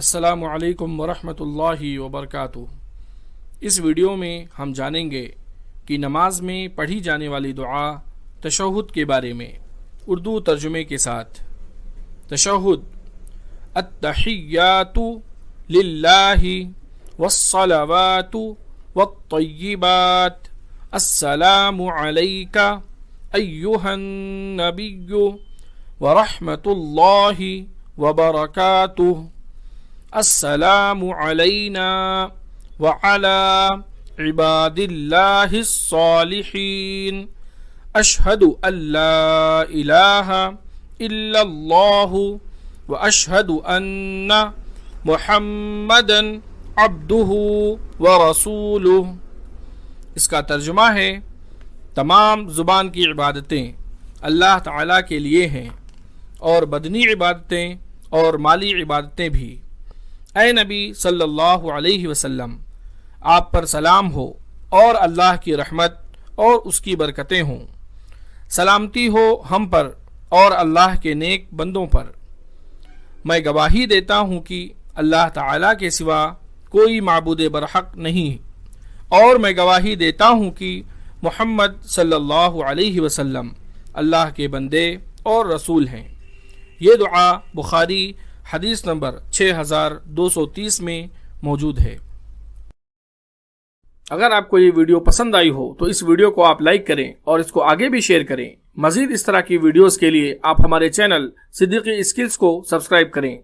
السلام علیکم ورحمۃ اللہ وبرکاتہ۔ اس ویڈیو میں ہم جانیں گے کہ نماز میں پڑھی جانے والی دعا تشہد کے بارے میں اردو ترجمے کے ساتھ۔ تشہد: التحیات للہ والصلوات والطیبات، السلام علیک ایہا النبی ورحمۃ اللہ وبرکاتہ، السلام علینا وعلی عباد اللہ الصالحین، اشہد ان لا الہ الا اللہ واشہد ان محمدا عبدہ ورسولہ۔ اس کا ترجمہ ہے: تمام زبان کی عبادتیں اللہ تعالیٰ کے لیے ہیں، اور بدنی عبادتیں اور مالی عبادتیں بھی۔ اے نبی صلی اللہ علیہ وسلم، آپ پر سلام ہو اور اللہ کی رحمت اور اس کی برکتیں ہوں۔ سلامتی ہو ہم پر اور اللہ کے نیک بندوں پر۔ میں گواہی دیتا ہوں کہ اللہ تعالیٰ کے سوا کوئی معبود برحق نہیں، اور میں گواہی دیتا ہوں کہ محمد صلی اللہ علیہ وسلم اللہ کے بندے اور رسول ہیں۔ یہ دعا بخاری حدیث نمبر 6230 میں موجود ہے۔ اگر آپ کو یہ ویڈیو پسند آئی ہو تو اس ویڈیو کو آپ لائک کریں اور اس کو آگے بھی شیئر کریں۔ مزید اس طرح کی ویڈیوز کے لیے آپ ہمارے چینل صدیقی اسکلز کو سبسکرائب کریں۔